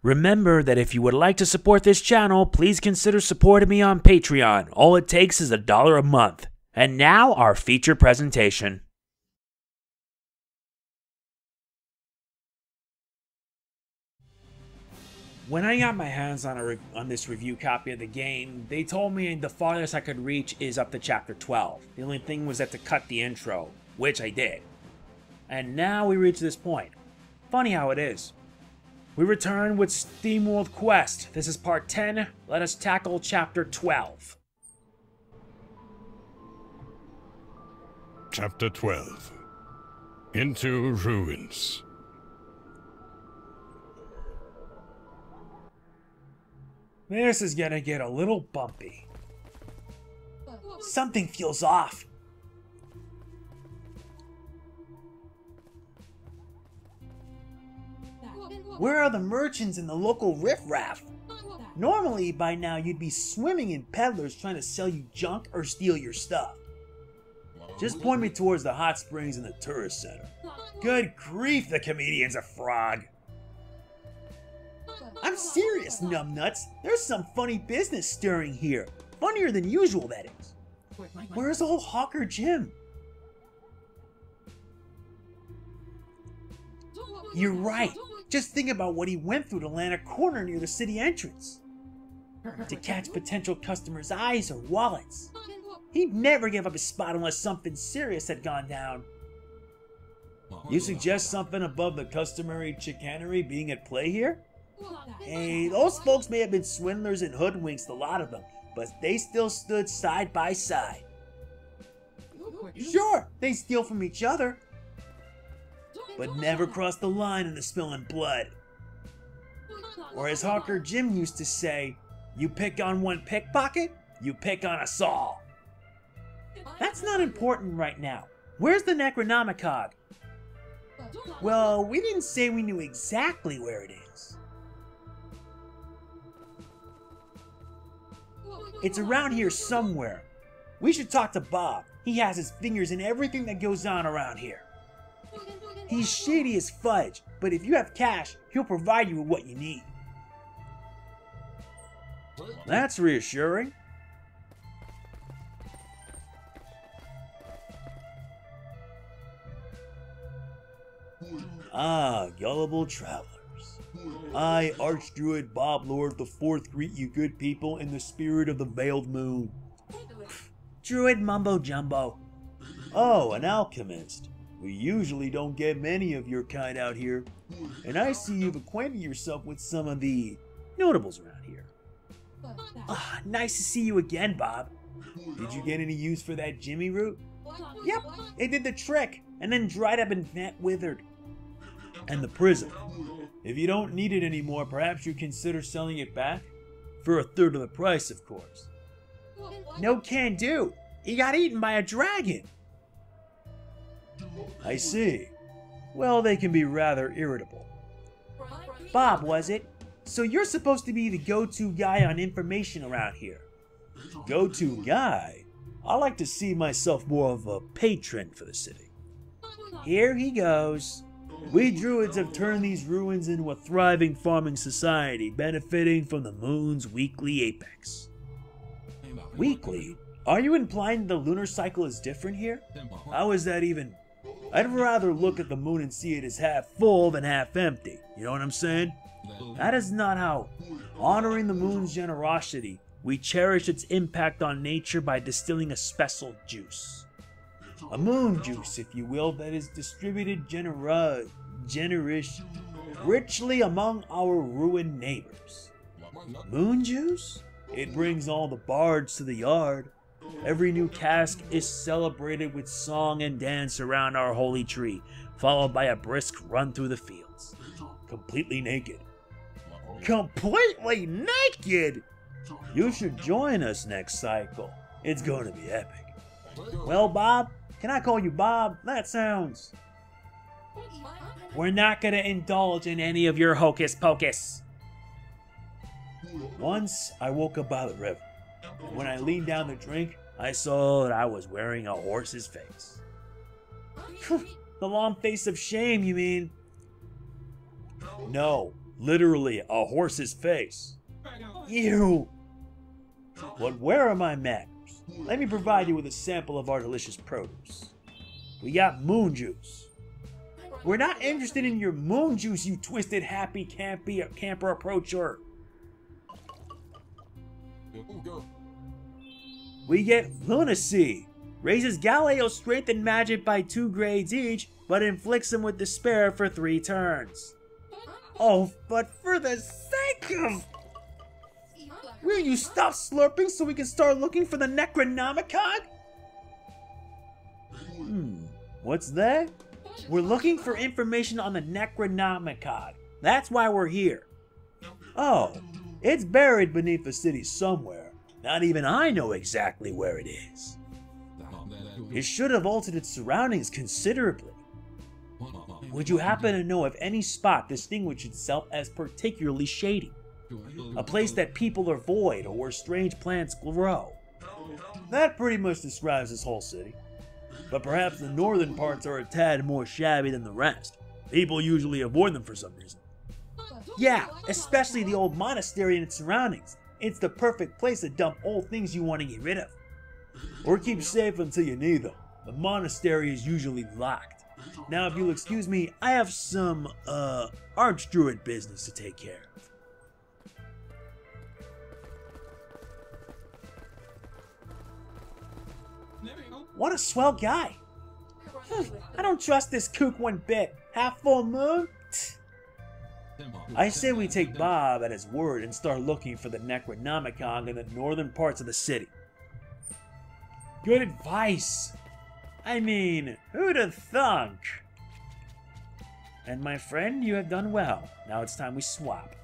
Remember that if you would like to support this channel, please consider supporting me on Patreon. All it takes is $1 a month. And now, our feature presentation. When I got my hands on this review copy of the game, they told me the farthest I could reach is up to chapter 12. The only thing was that to cut the intro, which I did. And now we reach this point. Funny how it is. We return with SteamWorld Quest. This is part 10. Let us tackle chapter 12. Chapter 12. Into Ruins. This is gonna get a little bumpy. Something feels off. Where are the merchants and the local riffraff? Normally, by now, you'd be swimming in peddlers trying to sell you junk or steal your stuff. Just point me towards the hot springs and the tourist center. Good grief, the comedian's a frog. I'm serious, numbnuts. There's some funny business stirring here. Funnier than usual, that is. Where's old Hawker Jim? You're right. Just think about what he went through to land a corner near the city entrance. To catch potential customers' eyes or wallets. He'd never give up his spot unless something serious had gone down. You suggest something above the customary chicanery being at play here? Hey, those folks may have been swindlers and hoodwinks, a lot of them, but they still stood side by side. Sure, they steal from each other, but never cross the line into spilling blood. Or as Hawker Jim used to say, you pick on one pickpocket, you pick on us all. That's not important right now. Where's the Necronomicon? Well, we didn't say we knew exactly where it is. It's around here somewhere. We should talk to Bob. He has his fingers in everything that goes on around here. He's shady as fudge, but if you have cash, he'll provide you with what you need. That's reassuring. Ah, gullible travelers. I, Archdruid Bob Lord the Fourth, greet you good people in the spirit of the veiled moon. Druid mumbo jumbo. Oh, an alchemist. We usually don't get many of your kind out here, and I see you've acquainted yourself with some of the notables around here. Ah, nice to see you again, Bob. Did you get any use for that Jimmy root? Yep, it did the trick, and then dried up and withered. And the prism. If you don't need it anymore, perhaps you consider selling it back? For a third of the price, of course. No can do. He got eaten by a dragon. I see. Well, they can be rather irritable. Bob, was it? So you're supposed to be the go-to guy on information around here. Go-to guy? I like to see myself more of a patron for the city. Here he goes. We Druids have turned these ruins into a thriving farming society, benefiting from the moon's weekly apex. Weekly? Are you implying the lunar cycle is different here? How is that even? I'd rather look at the moon and see it as half full than half empty. You know what I'm saying? That is not how. Honoring the moon's generosity, we cherish its impact on nature by distilling a special juice. A moon juice, if you will, that is distributed richly among our ruined neighbors. Moon juice? It brings all the bards to the yard. Every new cask is celebrated with song and dance around our holy tree, followed by a brisk run through the fields. Completely naked. Completely naked?! You should join us next cycle. It's going to be epic. Well, Bob? Can I call you Bob? That sounds... We're not going to indulge in any of your hocus pocus. Once, I woke up by the river, and when I leaned down to drink, I saw that I was wearing a horse's face. The long face of shame, you mean? No, Literally a horse's face. Ew! But where are my manners? Let me provide you with a sample of our delicious produce. We got moon juice. We're not interested in your moon juice, you twisted, happy, camper approacher. We get lunacy. Raises Galileo's strength and magic by 2 grades each, but inflicts him with despair for 3 turns. Oh, but for the sake of... Will you stop slurping so we can start looking for the Necronomicon? What's that? We're looking for information on the Necronomicon. That's why we're here. Oh, it's buried beneath the city somewhere. Not even I know exactly where it is. It should have altered its surroundings considerably. Would you happen to know if any spot distinguished itself as particularly shady? A place that people avoid or where strange plants grow? That pretty much describes this whole city. But perhaps the northern parts are a tad more shabby than the rest. People usually avoid them for some reason. Yeah, especially the old monastery and its surroundings. It's the perfect place to dump old things you want to get rid of. Or keep safe until you need them. The monastery is usually locked. Now if you'll excuse me, I have some, Archdruid business to take care of. What a swell guy. I don't trust this kook one bit. Half full moon? I say we take Bob at his word and start looking for the Necronomicon in the northern parts of the city. Good advice. I mean, who'd have thunk? And my friend, you have done well. Now it's time we swap.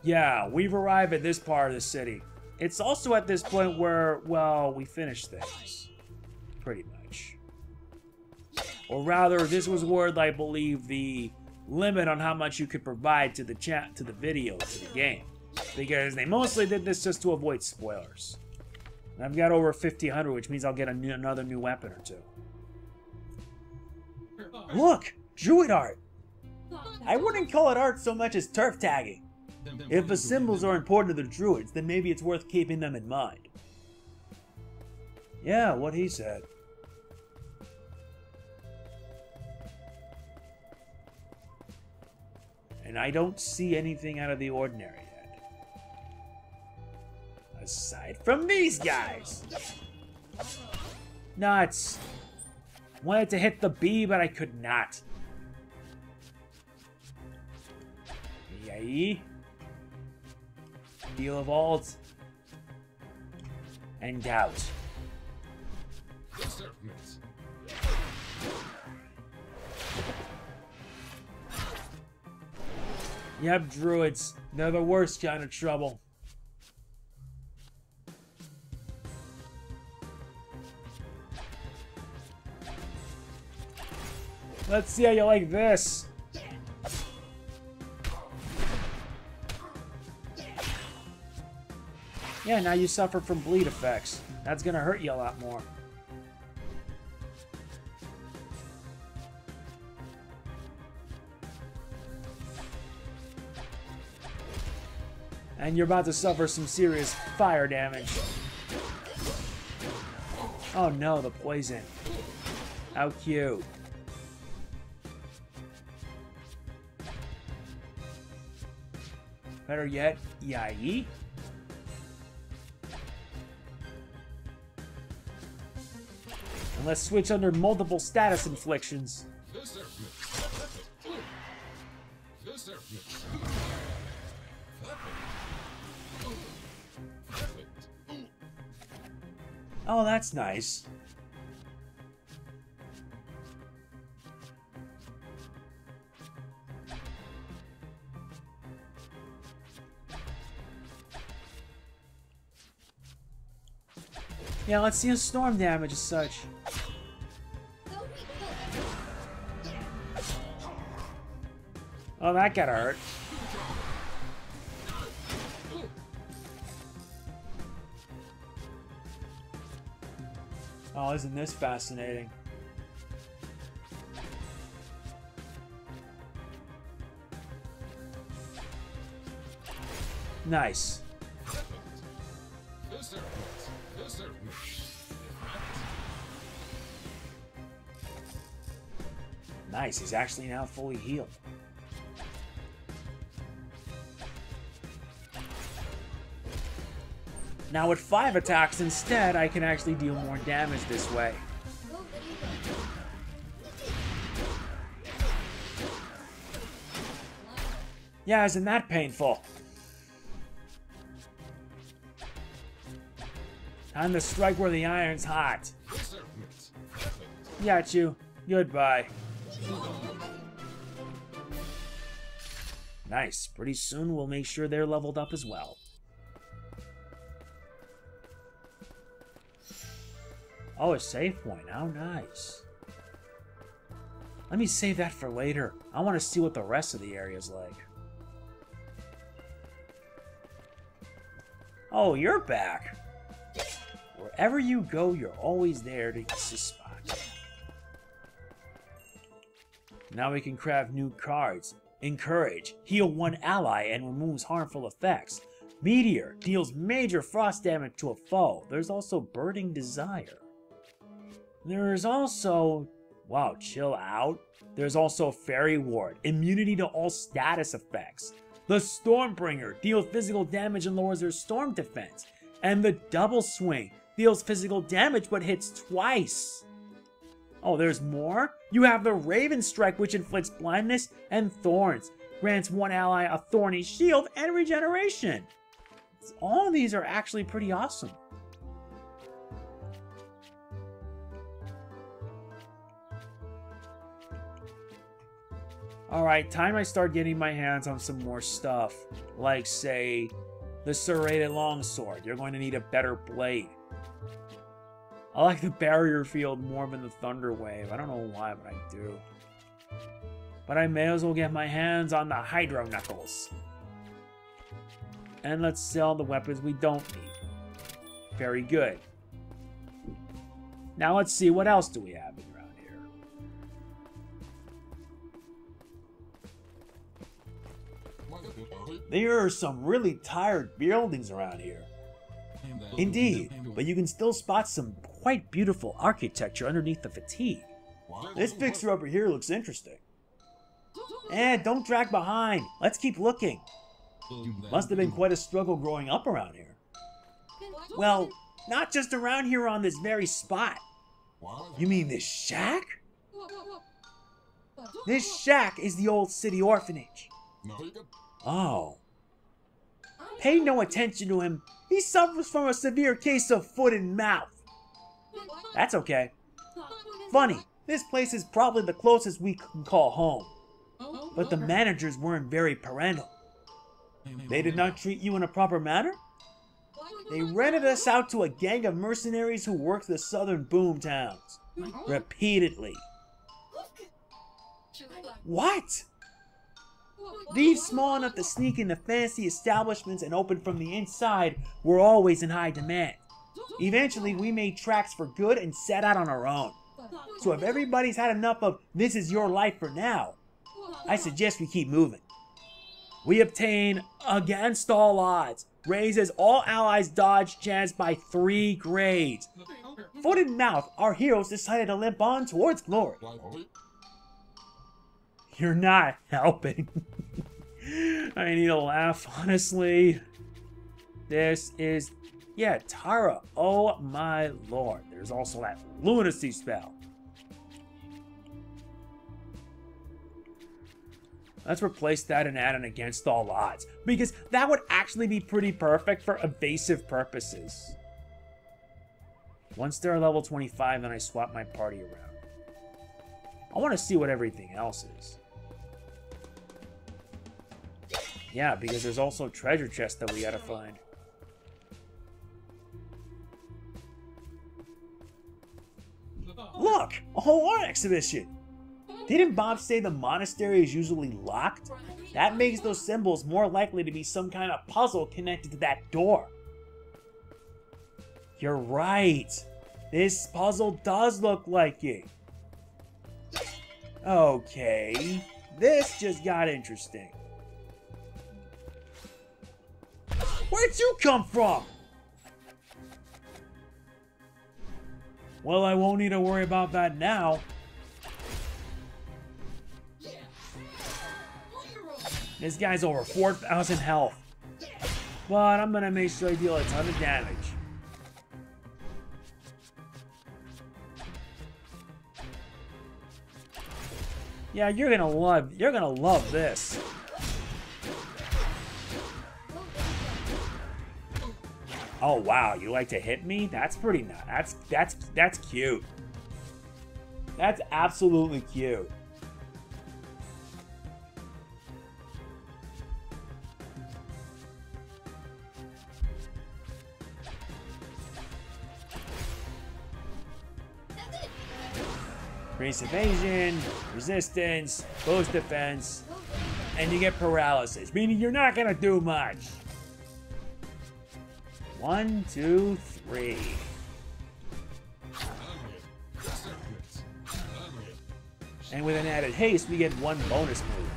Yeah, we've arrived at this part of the city. It's also at this point where, well, we finish things. Pretty much. Or rather, this was where I believe the limit on how much you could provide to the chat, to the video, to the game. Because they mostly did this just to avoid spoilers. And I've got over 1,500, which means I'll get another new weapon or 2. Look! Druid art! I wouldn't call it art so much as turf tagging. If the symbols are important to the Druids, then maybe it's worth keeping them in mind. Yeah, what he said. And I don't see anything out of the ordinary yet. Aside from these guys. Nuts. Wanted to hit the B, but I could not. Yay. Deal of alt. And doubt. Yep, Druids. They're the worst kind of trouble. Let's see how you like this. Yeah, now you suffer from bleed effects. That's gonna hurt you a lot more. And you're about to suffer some serious fire damage. Oh no, the poison. How cute. Better yet, yai. And let's switch under multiple status inflictions. Oh, that's nice. Yeah, let's see his storm damage as such. Oh, that gotta hurt. Oh, isn't this fascinating? Nice. Nice, he's actually now fully healed. Now with 5 attacks instead, I can actually deal more damage this way. Yeah, isn't that painful? Time to strike where the iron's hot. Got you. Goodbye. Nice. Pretty soon we'll make sure they're leveled up as well. Oh, a save point. How nice. Let me save that for later. I want to see what the rest of the area's like. Oh, you're back. Wherever you go, you're always there to assist spot. Now we can craft new cards. Encourage. Heal one ally and removes harmful effects. Meteor. Deals major frost damage to a foe. There's also Burning Desire. There's also... Wow, chill out. There's also Fairy Ward. Immunity to all status effects. The Stormbringer. Deals physical damage and lowers their storm defense. And the Double Swing. Deals physical damage but hits twice. Oh, there's more? You have the Raven Strike, which inflicts blindness and thorns. Grants one ally a thorny shield and regeneration. All of these are actually pretty awesome. Alright, time I start getting my hands on some more stuff. Like, say, the Serrated Longsword. You're going to need a better blade. I like the Barrier Field more than the Thunder Wave. I don't know why, but I do. But I may as well get my hands on the Hydro Knuckles. And let's sell the weapons we don't need. Very good. Now let's see, what else do we have around here? There are some really tired buildings around here. Indeed, but you can still spot some quite beautiful architecture underneath the fatigue. This fixer over here looks interesting. Don't drag behind. Let's keep looking. Must have been quite a struggle growing up around here. Well, not just around here on this very spot. You mean this shack? This shack is the old city orphanage. Oh. Pay no attention to him. He suffers from a severe case of foot and mouth. That's okay. Funny, this place is probably the closest we can call home. But the managers weren't very parental. They did not treat you in a proper manner? They rented us out to a gang of mercenaries who worked the southern boom towns. Repeatedly. What? Thieves small enough to sneak into fancy establishments and open from the inside were always in high demand. Eventually, we made tracks for good and set out on our own. So if everybody's had enough of "this is your life for now," I suggest we keep moving. We obtain against all odds. Raises all allies' dodge chance by 3 grades. Foot and mouth, our heroes decided to limp on towards glory. You're not helping. I need a laugh, honestly. This is... yeah, Tara. Oh my lord. There's also that lunacy spell. Let's replace that and add an against all odds, because that would actually be pretty perfect for evasive purposes. Once they're level 25, then I swap my party around. I want to see what everything else is. Yeah, because there's also treasure chests that we gotta find. Look! A whole art exhibition! Didn't Bob say the monastery is usually locked? That makes those symbols more likely to be some kind of puzzle connected to that door. You're right. This puzzle does look like it. Okay, this just got interesting. Where'd you come from? Well, I won't need to worry about that now. This guy's over 4,000 health. But I'm gonna make sure I deal a ton of damage. Yeah, you're gonna love this. Oh wow, you like to hit me? That's pretty nice. That's cute. That's absolutely cute. Increase evasion, resistance, boost defense, and you get paralysis, meaning you're not gonna do much. 1, 2, 3. And with an added haste, we get 1 bonus move.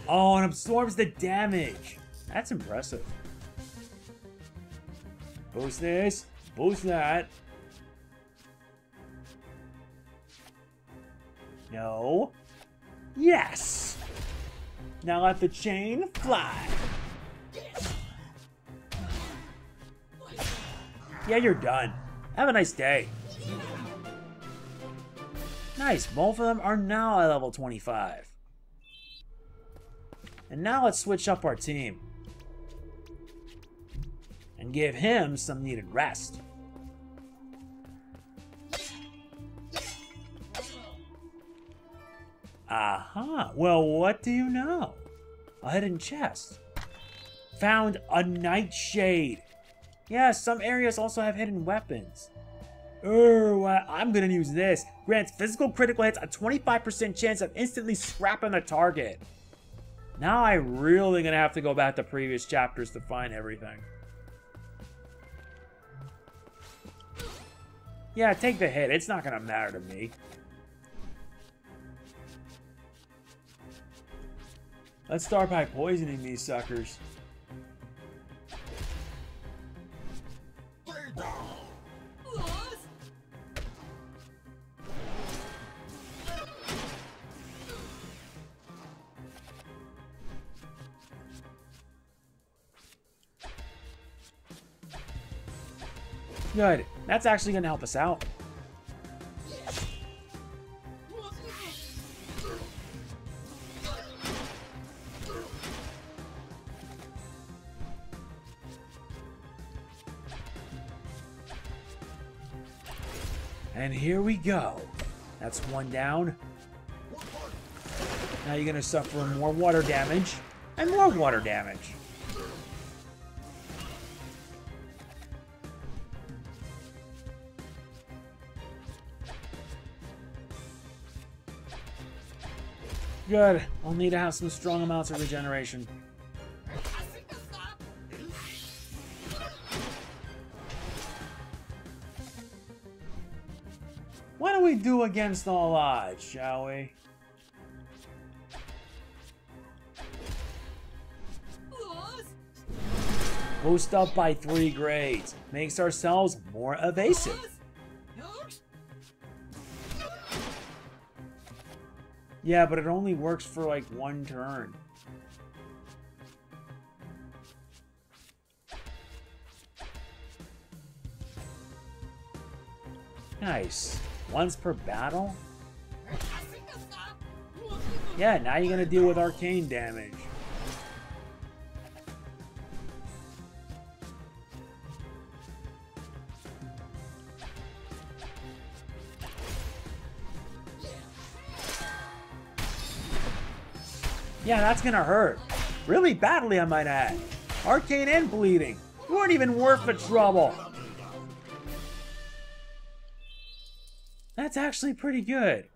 Oh, and absorbs the damage. That's impressive. Boost this, boost that. No. Yes! Now let the chain fly. Yeah, you're done. Have a nice day. Nice, both of them are now at level 25. And now let's switch up our team. And give him some needed rest. Aha, well, what do you know? A hidden chest. Found a nightshade. Yeah, some areas also have hidden weapons. I'm gonna use this. Grants physical critical hits a 25% chance of instantly scrapping the target. Now I really gonna have to go back to previous chapters to find everything. Yeah, take the hit. It's not gonna matter to me. Let's start by poisoning these suckers. Good. That's actually going to help us out. And here we go. That's 1 down. Now you're going to suffer more water damage and more water damage. Good. I'll need to have some strong amounts of regeneration. Why don't we do against all odds, shall we? Boost up by 3 grades. Makes ourselves more evasive. Yeah, but it only works for like 1 turn. Nice. Once per battle? Yeah, now you're gonna deal with arcane damage. Yeah, that's gonna hurt. Really badly, I might add. Arcane and bleeding. You weren't even worth the trouble. That's actually pretty good.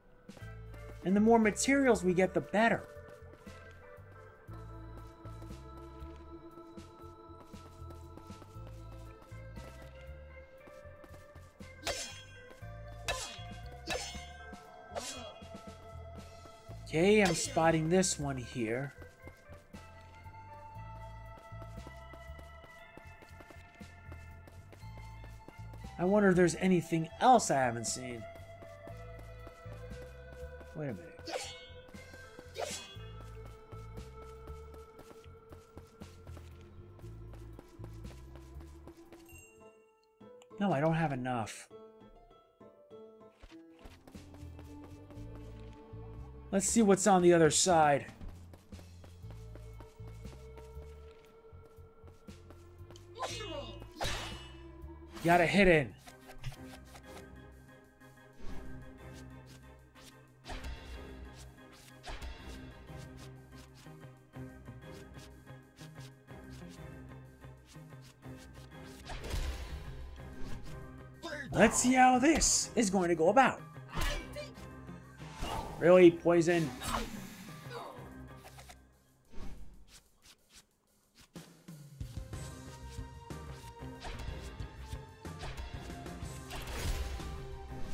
And the more materials we get, the better. Okay, I'm spotting this one here. I wonder if there's anything else I haven't seen. Wait a minute. No, I don't have enough. Let's see what's on the other side. Got it hidden. Let's see how this is going to go about. Really? Poison?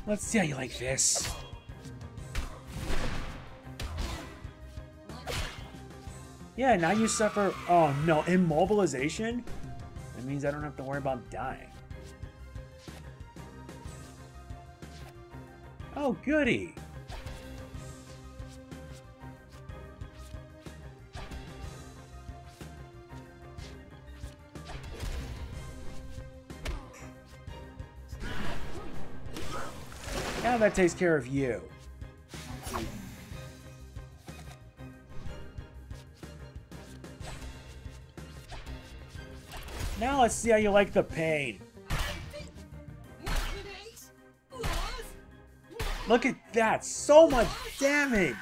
Let's see how you like this. Yeah, now you suffer... Oh no, immobilization? That means I don't have to worry about dying. Oh, goody. Now that takes care of you. Now let's see how you like the pain. Look at that! So much damage!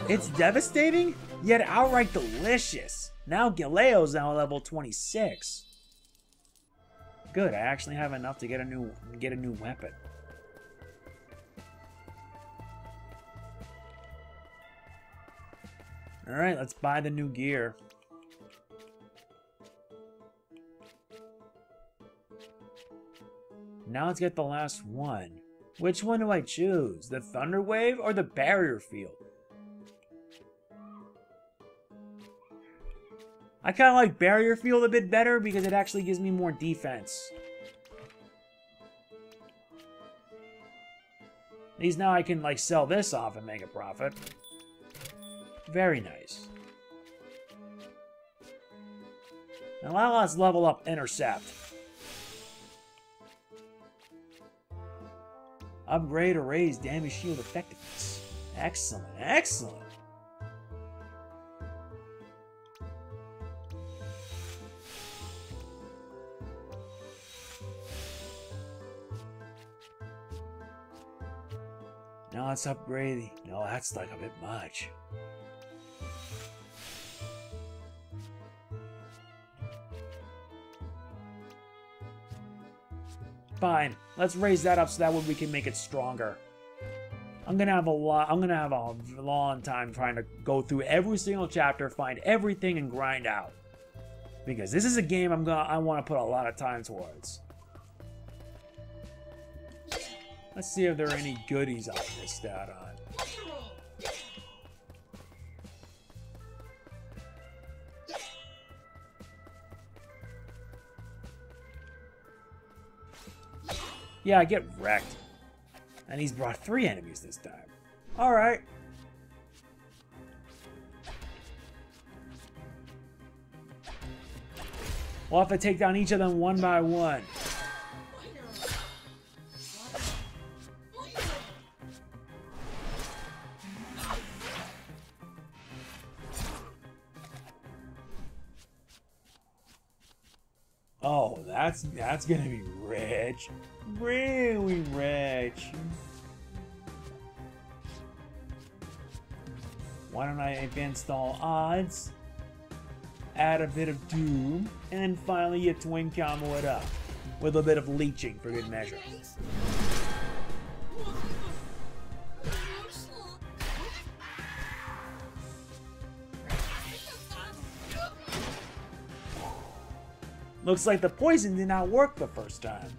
It's devastating, yet outright delicious. Now Galeo's now level 26. Good, I actually have enough to get a new weapon. Alright, let's buy the new gear. Now let's get the last one. Which one do I choose? The Thunder Wave or the Barrier Field? I kind of like Barrier Field a bit better because it actually gives me more defense. At least now I can like sell this off and make a profit. Very nice. Now let's level up Intercept. Upgrade or raise damage shield effectiveness. Excellent, excellent. Now let's upgrade. No, that's like a bit much. Fine. Let's raise that up so that way we can make it stronger. I'm gonna have a long time trying to go through every single chapter, find everything, and grind out. Because this is a game I want to put a lot of time towards. Let's see if there are any goodies I missed out on. Yeah, I get wrecked. And he's brought 3 enemies this time. Alright. We'll have to take down each of them one by one. Oh, that's gonna be rich. Really rich. Why don't I install odds, add a bit of doom, and then finally get twin combo it up with a bit of leeching for good measure. Looks like the poison did not work the first time.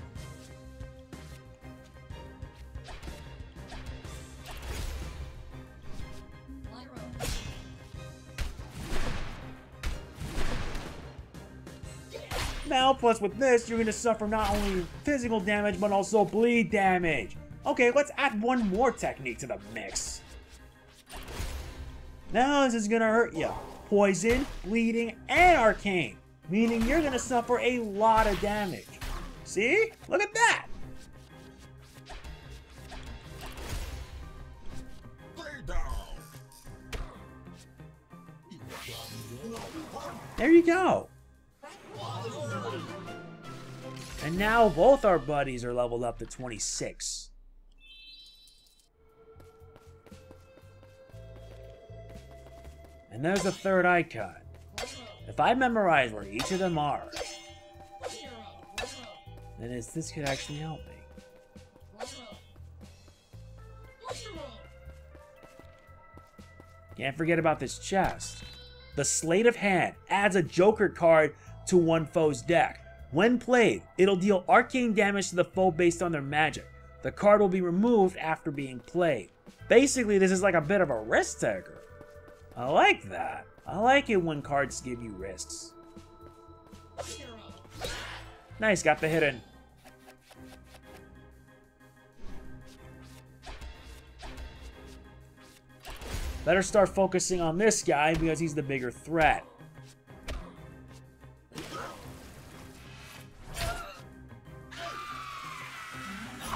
Now, plus with this, you're going to suffer not only physical damage, but also bleed damage. Okay, let's add one more technique to the mix. Now this is going to hurt you. Poison, bleeding, and arcane. Meaning you're going to suffer a lot of damage. See? Look at that! There you go. And now both our buddies are leveled up to 26. And there's the third icon. If I memorize where each of them are, then this could actually help me. Can't forget about this chest. The Sleight of Hand adds a Joker card to one foe's deck. When played, it'll deal arcane damage to the foe based on their magic. The card will be removed after being played. Basically, this is like a bit of a risk taker. I like that. I like it when cards give you risks. Nice, got the hidden. Better start focusing on this guy because he's the bigger threat.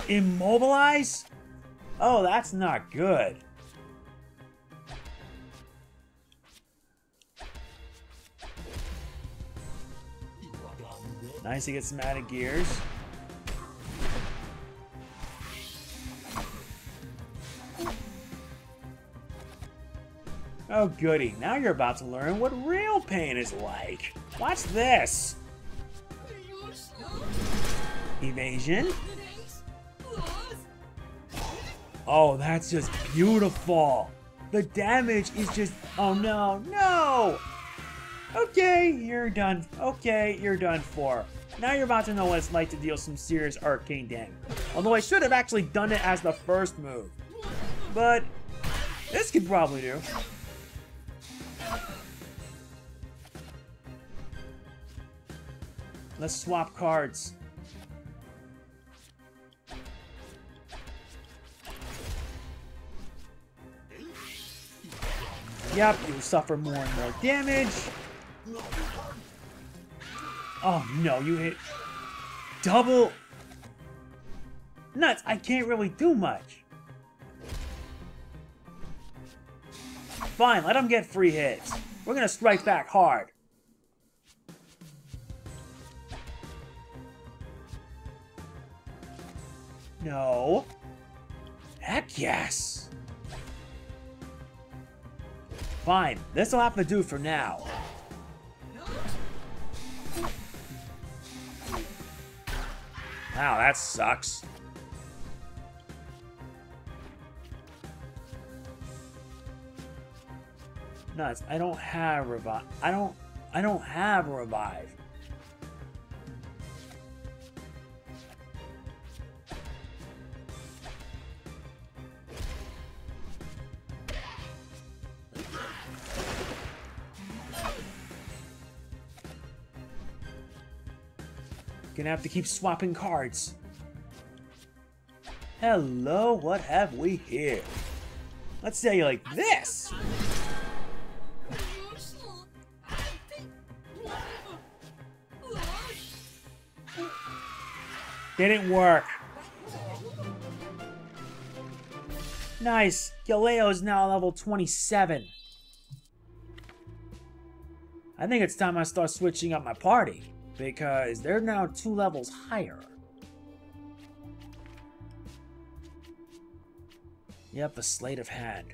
Immobilize? Oh, that's not good. Nice to get some added gears. Oh goody, now you're about to learn what real pain is like. Watch this. Evasion. Oh, that's just beautiful. The damage is just, oh no, no. Okay, you're done. Okay, you're done for. Now you're about to know what it's like to deal some serious arcane damage. Although I should have actually done it as the first move. But this could probably do. Let's swap cards. Yep, you suffer more and more damage. Oh no, you hit double. Nuts, I can't really do much. Fine, let him get free hits. We're gonna strike back hard. No. Heck yes. Fine, this'll have to do for now. Wow, that sucks. Nuts, I don't have revive. I don't have a revive. Gonna have to keep swapping cards. Hello, what have we here? Let's say you like this. Didn't work. Nice. Galeo is now level 27. I think it's time I start switching up my party, because they're now 2 levels higher. Yep, the Sleight of Hand.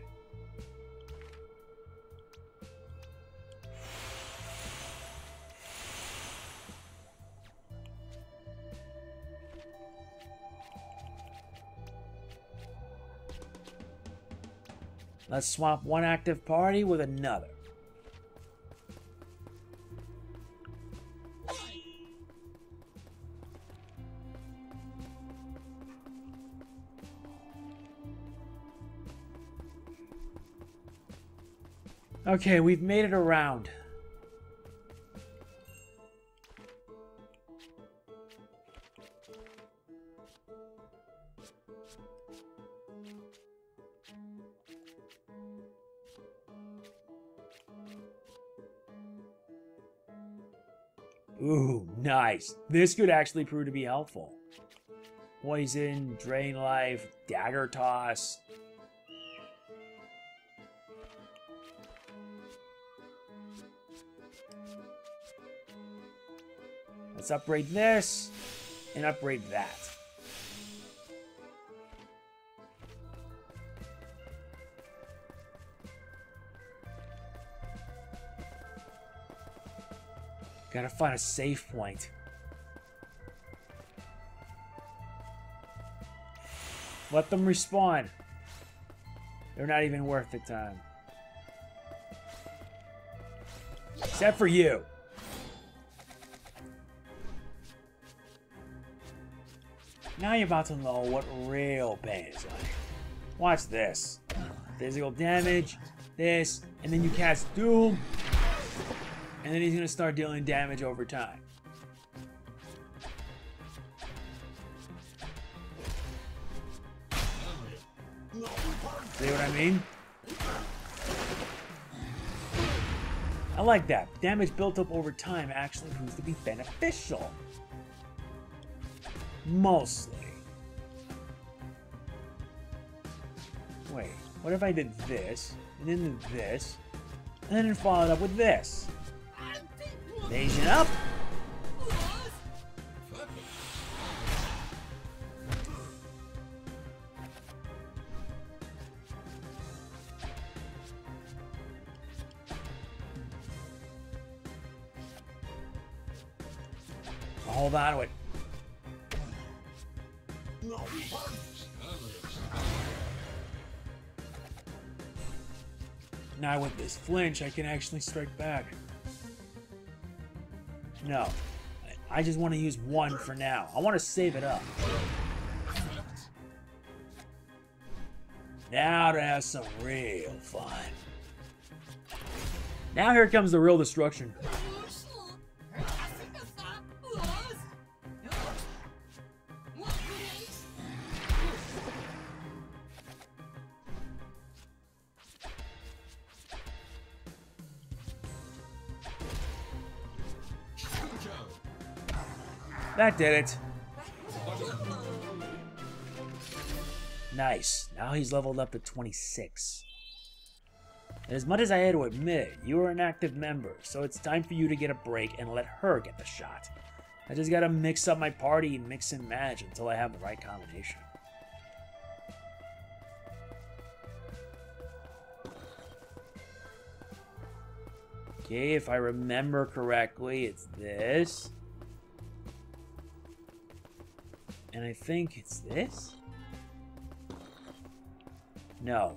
Let's swap one active party with another. Okay, we've made it around. Ooh, nice. This could actually prove to be helpful. Poison, drain life, dagger toss. Let's upgrade this and upgrade that. Gotta find a safe point. Let them respawn. They're not even worth the time. Except for you. Now you're about to know what real pain is like. Watch this. Physical damage, this, and then you cast Doom, and then he's gonna start dealing damage over time. See what I mean? I like that. Damage built up over time actually proves to be beneficial. Mostly. Wait, what if I did this, and then did this, and then followed up with this? Evasion up! Hold on to it. Now with this flinch, I can actually strike back. No. I just want to use one for now. I want to save it up. Now to have some real fun. Now here comes the real destruction. That did it. Nice. Now he's leveled up to 26. As much as I had to admit, you are an active member, so it's time for you to get a break and let her get the shot. I just gotta mix up my party, mix and match until I have the right combination. Okay, if I remember correctly, it's this. And I think it's this? No.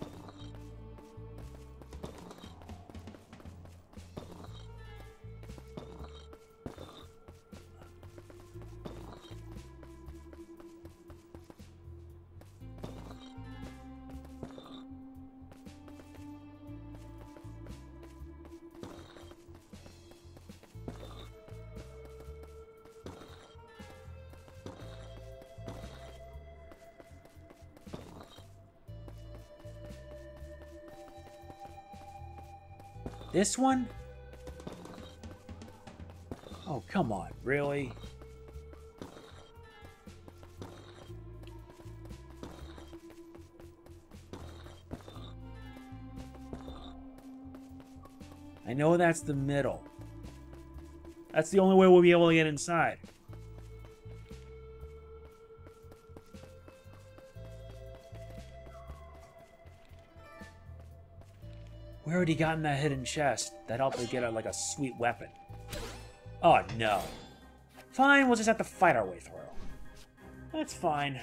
This one? Oh, come on, really? I know that's the middle. That's the only way we'll be able to get inside. We already got in that hidden chest. That helped us get like a sweet weapon. Oh no. Fine, we'll just have to fight our way through. That's fine.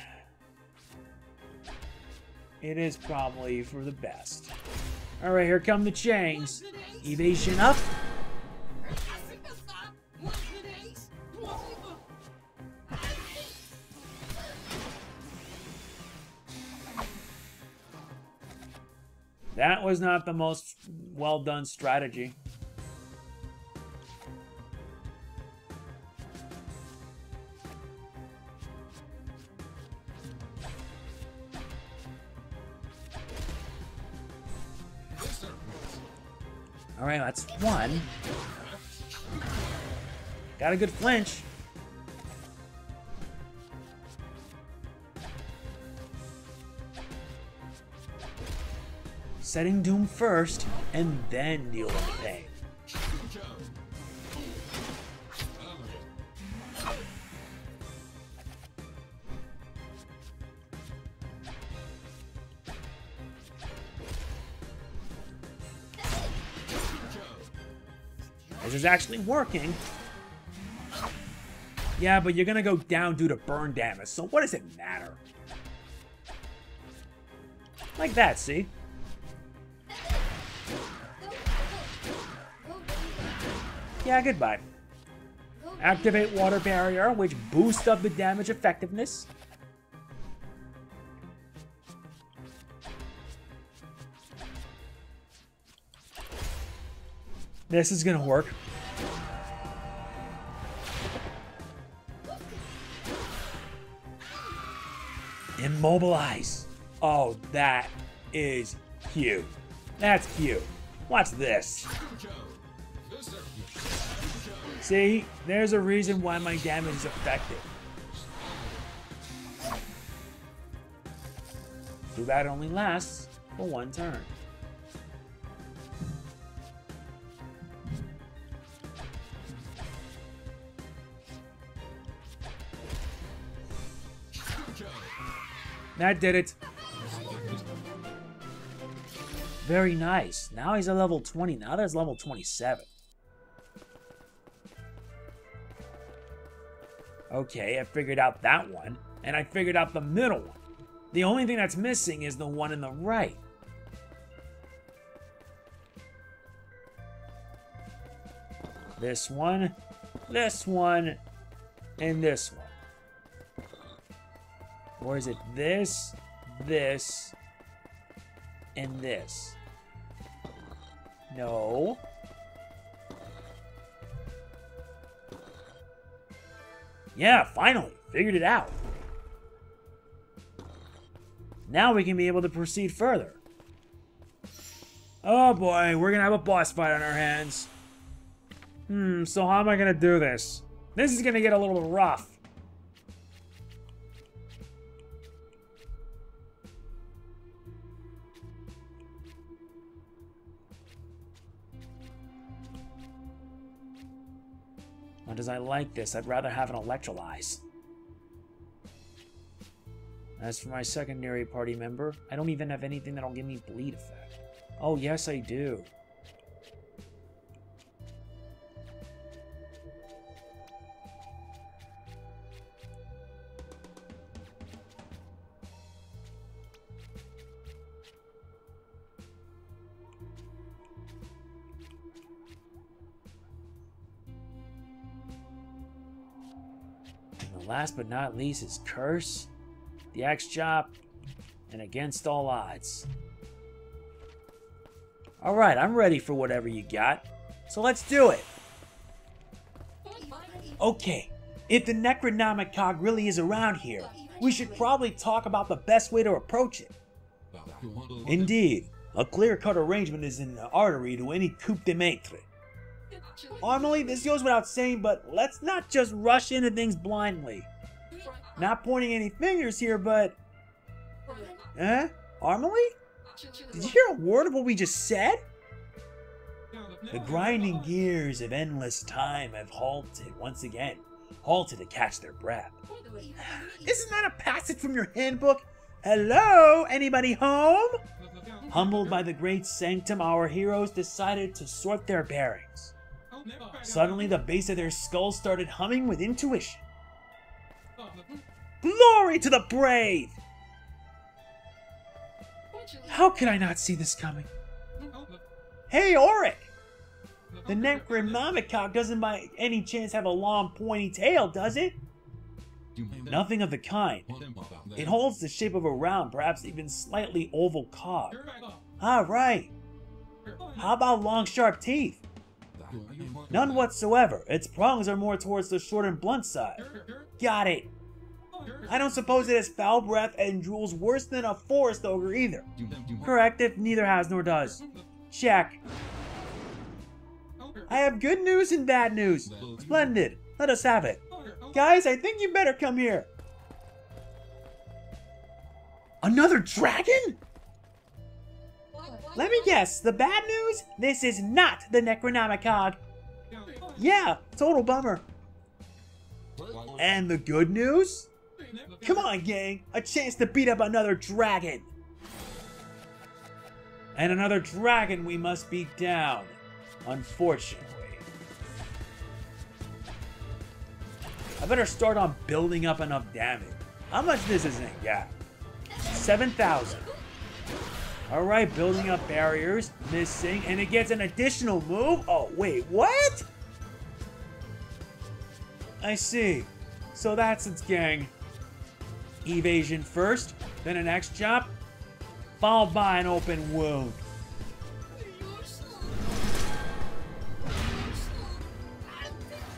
It is probably for the best. Alright, here come the chains. Evasion up. That was not the most well done strategy. All right, that's one. Got a good flinch. Setting Doom first, and then deal with the pain. This is actually working. Yeah, but you're gonna go down due to burn damage, so what does it matter? Like that, see? Yeah, goodbye. Activate Water Barrier, which boosts up the damage effectiveness. This is gonna work. Immobilize. Oh, that is cute. That's cute. Watch this. See, there's a reason why my damage is effective. Too bad it only lasts for one turn. That did it. Very nice. Now he's at level 20. Now there's level 27. Okay, I figured out that one. And I figured out the middle one. The only thing that's missing is the one in the right. This one, and this one. Or is it this, this, and this? No. Yeah, finally, figured it out. Now we can be able to proceed further. Oh boy, we're gonna have a boss fight on our hands. So how am I gonna do this? This is gonna get a little rough. Or does I like this? I'd rather have an electrolyze. As for my secondary party member, I don't even have anything that'll give me bleed effect. Oh, yes, I do. Last but not least is Curse, the Axe Chop, and Against All Odds. Alright, I'm ready for whatever you got, so let's do it! Okay, if the Necronomicon really is around here, we should probably talk about the best way to approach it. Indeed, a clear-cut arrangement is in the artery to any coup de maître. Normally, this goes without saying, but let's not just rush into things blindly. Not pointing any fingers here, but... Armally? Did you hear a word of what we just said? The grinding gears of endless time have halted once again. Halted to catch their breath. Isn't that a passage from your handbook? Hello? Anybody home? Humbled by the great sanctum, our heroes decided to sort their bearings. Suddenly, the base of their skull started humming with intuition. Glory to the brave! How could I not see this coming? Hey, Auric! The Necronomicon doesn't by any chance have a long, pointy tail, does it? Nothing of the kind. It holds the shape of a round, perhaps even slightly oval cog. Ah, right. How about long, sharp teeth? None whatsoever. Its prongs are more towards the short and blunt side. Got it. I don't suppose it has foul breath and drools worse than a forest ogre either. Correct, if neither has nor does. Check. I have good news and bad news. Splendid. Let us have it. Guys, I think you better come here. Another dragon? Let me guess. The bad news? This is not the Necronomicon. Yeah, total bummer. And the good news? Come on, gang. A chance to beat up another dragon. And another dragon we must beat down. Unfortunately. I better start on building up enough damage. How much this isn't? Yeah. 7,000. Alright, building up barriers. Missing. And it gets an additional move? Oh, wait, what? I see. So that's its gang. Evasion first, then an X chop, followed by an open wound.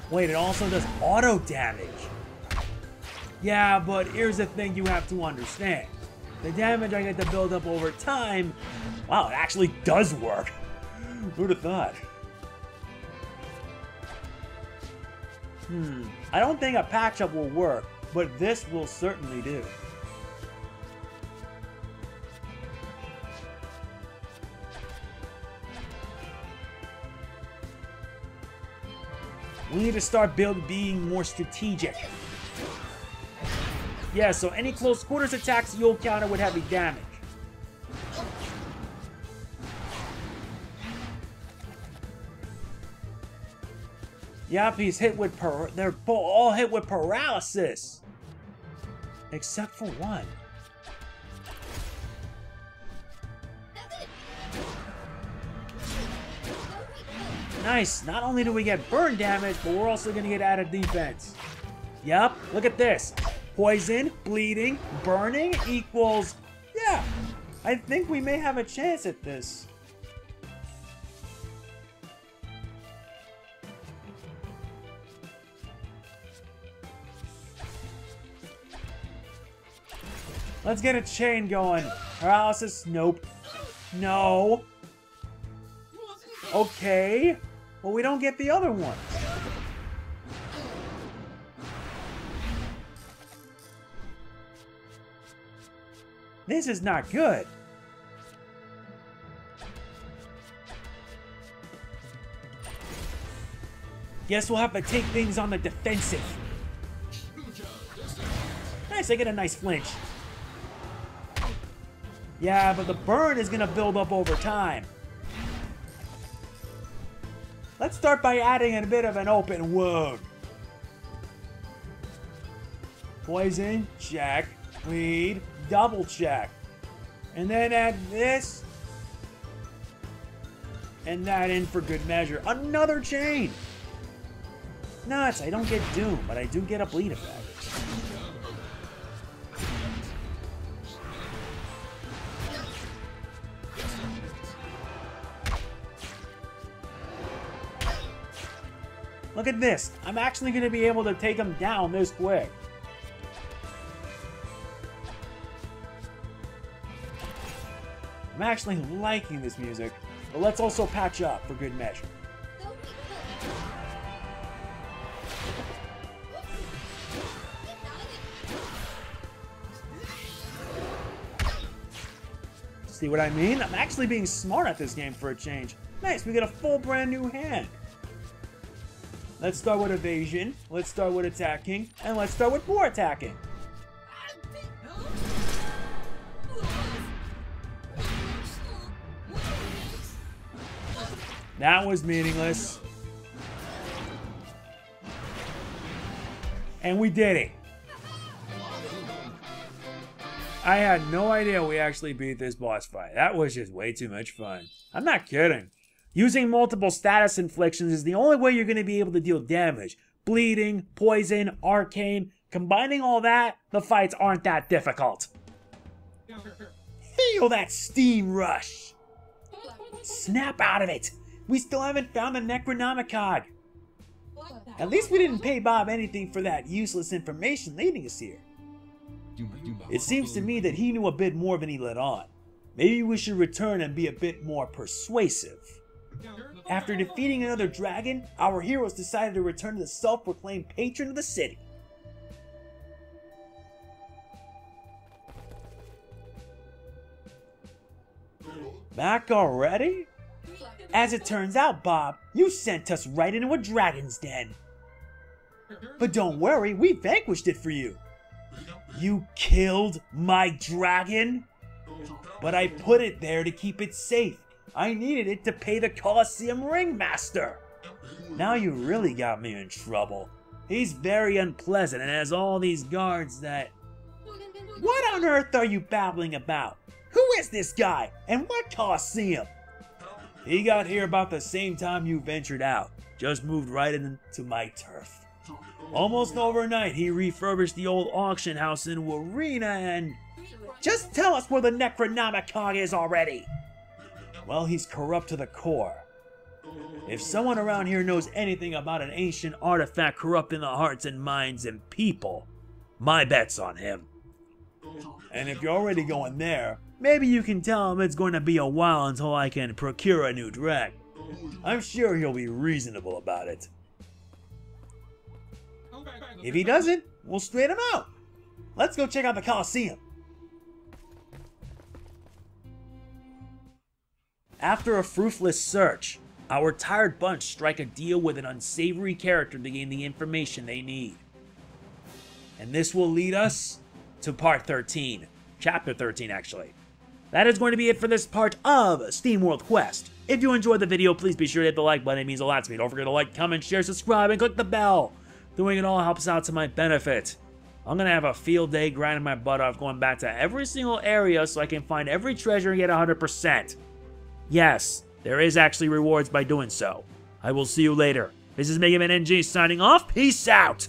Wait, it also does auto damage. Yeah, but here's the thing you have to understand. The damage I get to build up over time, wow, it actually does work. Who'd have thought? I don't think a patch-up will work, but this will certainly do. We need to start being more strategic. Yeah, so any close quarters attacks you'll counter with heavy damage. Yep, he's hit with they're all hit with paralysis. Except for one. Nice. Not only do we get burn damage, but we're also going to get added defense. Yep, look at this. Poison, bleeding, burning equals... Yeah, I think we may have a chance at this. Let's get a chain going. Paralysis, nope. No. Okay. Well, we don't get the other one. This is not good. Guess we'll have to take things on the defensive. Nice, I get a nice flinch. Yeah, but the burn is gonna build up over time. Let's start by adding a bit of an open wound. Poison, check. Bleed, double check. And then add this. And that in for good measure. Another chain! Nuts, I don't get Doom, but I do get a bleed effect. Look at this. I'm actually going to be able to take him down this quick. I'm actually liking this music, but let's also patch up for good measure. See what I mean? I'm actually being smart at this game for a change. Nice, we get a full brand new hand. Let's start with evasion, let's start with attacking, and let's start with more attacking. That was meaningless. And we did it. I had no idea we actually beat this boss fight. That was just way too much fun. I'm not kidding. Using multiple status inflictions is the only way you're going to be able to deal damage. Bleeding, poison, arcane, combining all that, the fights aren't that difficult. Feel that steam rush. Snap out of it. We still haven't found the Necronomicon. At least we didn't pay Bob anything for that useless information leading us here. It seems to me that he knew a bit more than he let on. Maybe we should return and be a bit more persuasive. After defeating another dragon, our heroes decided to return to the self-proclaimed patron of the city. Back already? As it turns out, Bob, you sent us right into a dragon's den. But don't worry, we vanquished it for you. You killed my dragon? But I put it there to keep it safe. I needed it to pay the Colosseum ringmaster. Now you really got me in trouble. He's very unpleasant and has all these guards that... What on earth are you babbling about? Who is this guy? And what Colosseum? He got here about the same time you ventured out. Just moved right into my turf. Almost overnight, he refurbished the old auction house into an arena and... Just tell us where the Necronomicon is already! Well, he's corrupt to the core. If someone around here knows anything about an ancient artifact corrupting the hearts and minds and people, my bet's on him. And if you're already going there, maybe you can tell him it's going to be a while until I can procure a new dragon. I'm sure he'll be reasonable about it. If he doesn't, we'll straight him out. Let's go check out the Colosseum. After a fruitless search, our tired bunch strike a deal with an unsavory character to gain the information they need. And this will lead us to part 13. Chapter 13, actually. That is going to be it for this part of SteamWorld Quest. If you enjoyed the video, please be sure to hit the like button. It means a lot to me. Don't forget to like, comment, share, subscribe, and click the bell. Doing it all helps out to my benefit. I'm going to have a field day grinding my butt off going back to every single area so I can find every treasure and get 100%. Yes, there is actually rewards by doing so. I will see you later. This is MegamanNG signing off. Peace out!